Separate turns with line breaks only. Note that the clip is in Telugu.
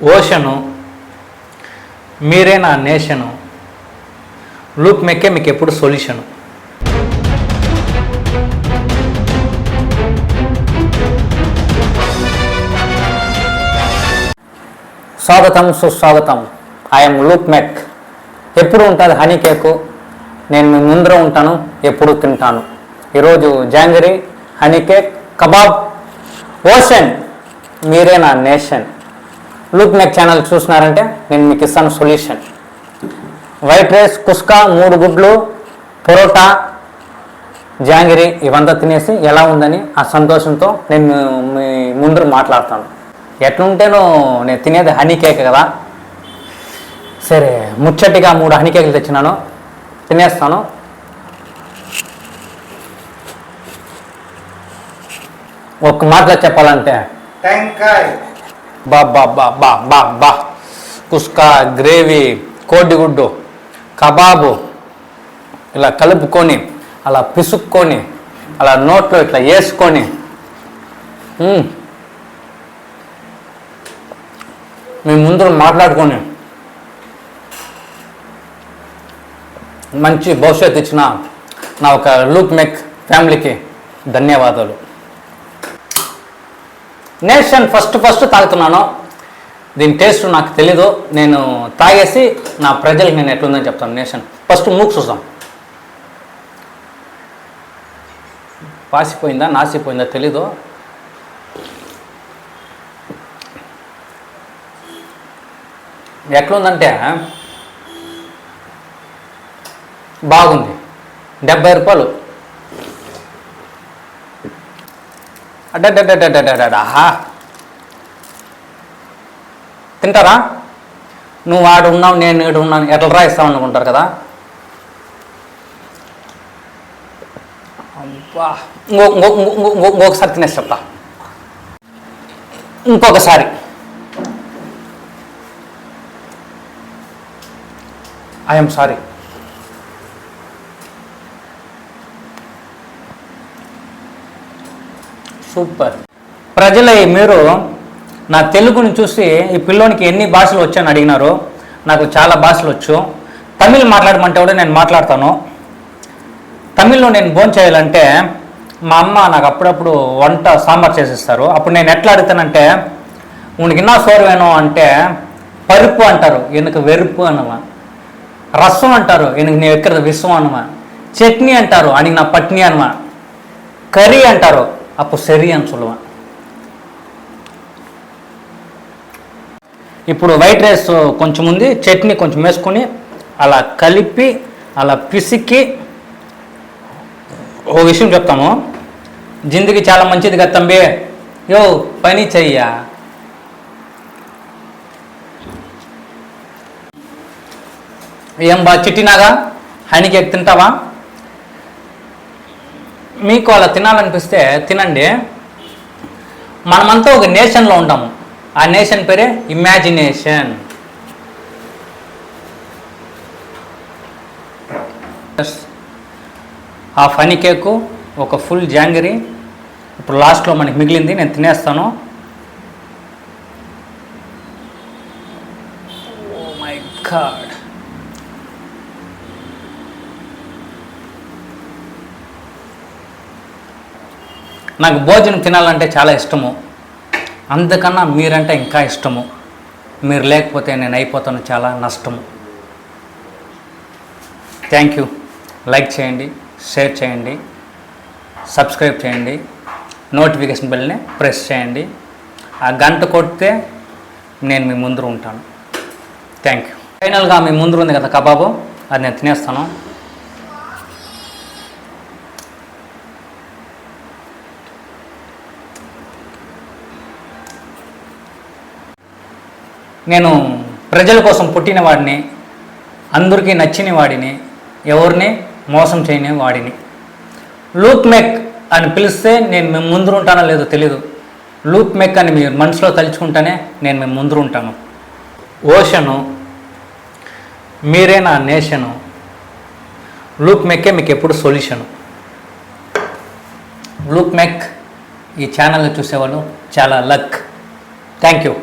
ఓషను, మీరే నా నేషను, లూప్ మెక్కే మీకు ఎప్పుడు సొల్యూషను. స్వాగతం, సుస్వాగతం. ఐఎమ్ లూప్ మెక్. ఎప్పుడు ఉంటుంది హనీ కేకు, నేను మీ ముందర ఉంటాను, ఎప్పుడు తింటాను. ఈరోజు jangri, honey cake, kebab, ocean, మీరే నా నేషన్. లూప్ మెక్ ఛానల్ చూసినారంటే నేను మీకు ఇస్తాను సొల్యూషన్. వైట్ రైస్, కుస్కా, 3 గుడ్లు, పొరోటా, జాంగిరీ ఇవంతా తినేసి ఎలా ఉందని ఆ సంతోషంతో నేను మీ ముందర మాట్లాడతాను. ఎట్లుంటేనో నేను తినేది హనీ కేక్ కదా. సరే, ముచ్చటిగా 3 హనీ కేకులు తెచ్చినాను, తినేస్తాను. ఒక్క మాటలో చెప్పాలంటే బా బా బా బా బా బా కుస్కా, గ్రేవీ, కోడిగుడ్డు, కబాబు ఇలా కలుపుకొని అలా పిసుక్కొని అలా నోట్లో ఇట్లా వేసుకొని మీ ముందు మాట్లాడుకొని మంచి భవిష్యత్తు ఇచ్చిన నా ఒక లూప్ మెక్ ఫ్యామిలీకి ధన్యవాదాలు. నేషన్ ఫస్ట్ తాగుతున్నాను. దీని టేస్ట్ నాకు తెలీదు. నేను తాగేసి నా ప్రజలకు నేను ఎట్లుందని చెప్తాను. నేషన్ ఫస్ట్ మూకు చూద్దాం. పాసిపోయిందా నాసిపోయిందా తెలీదు. ఎట్లుందంటే బాగుంది. 70 రూపాయలు. అడ్డడ్డడ్డడ్డడ్డహా, తింటారా? నువ్వు ఆడు ఉన్నావు, నేను ఈడు ఉన్నాను, ఎట్లా రాయిస్తావు అనుకుంటారు కదా. ఇంకొకసారి తినేసి చెప్తా. ఇంకొకసారి ఐఎమ్ సారీ. సూపర్. ప్రజలై మీరు నా తెలుగుని చూసి ఈ పిల్లోనికి ఎన్ని భాషలు వచ్చాయని అడిగినారు. నాకు చాలా భాషలు వచ్చు. తమిళ్ మాట్లాడమంటే కూడా నేను మాట్లాడతాను. తమిళ్లో నేను భోజనం చేయాలంటే మా అమ్మ నాకు అప్పుడప్పుడు వంట సాంబార్ చేసిస్తారు. అప్పుడు నేను ఎట్లా అడుగుతానంటే, ఉనికి ఇన్నా సోర్వేనో అంటే పరుపు అంటారు, ఎనకు వెరుపు అనమా. రసం అంటారు, ఎనకు నీ ఎక్కడ విశ్వం అనమా. చట్నీ అంటారు, అనికి నా పట్నీ అనమా. కర్రీ అంటారు, అప్పుడు సరి అని சொல்லுவா. ఇప్పుడు వైట్ రైస్ కొంచెం ఉంది, చట్నీ కొంచెం వేసుకొని అలా కలిపి అలా పిసికి ఓ విషయం చెప్తాను. జిందగీ చాలా మంచిది కదా తంబి, యో పని చెయ్యా. ఏం బా చిట్టినాగా హనీ కేక్ తింటావా? మీకు అలా తినాలనిపిస్తే తినండి. మనమంతా ఒక నేషన్లో ఉంటాము. ఆ నేషన్ పేరే ఇమాజినేషన్. హాఫ్ హనీ కేకు, ఒక ఫుల్ జాంగరీ. ఇప్పుడు లాస్ట్లో మనకి మిగిలింది, నేను తినేస్తాను. Oh my god. నాకు భోజనం తినాలంటే చాలా ఇష్టము. అందుకన్నా మీరంటే ఇంకా ఇష్టము. మీరు లేకపోతే నేను అయిపోతాను, చాలా నష్టము. Thank you. లైక్ చేయండి, షేర్ చేయండి, సబ్స్క్రైబ్ చేయండి, నోటిఫికేషన్ బెల్ని ప్రెస్ చేయండి. ఆ గంట కొడితే నేను మీ ముందర ఉంటాను. Thank you. ఫైనల్గా మీ ముందర ఉంది కదా కబాబు, అది నేను తినేస్తాను. నేను ప్రజల కోసం పుట్టిన వాడిని, అందరికీ నచ్చిన వాడిని, ఎవరిని మోసం చేయని వాడిని. లూప్ మెక్ అని పిలిస్తే నేను మేము ముందర ఉంటానో లేదో తెలీదు. లూప్ మెక్ అని మీరు మనసులో తలుచుకుంటేనే నేను మేము ముందర ఉంటాను. ఓషను, మీరే నా నేషను, లూప్ మెక్కే మీకు ఎప్పుడు సొల్యూషను. లూప్ మెక్ ఈ ఛానల్ని చూసేవాళ్ళు చాలా లక్. Thank you.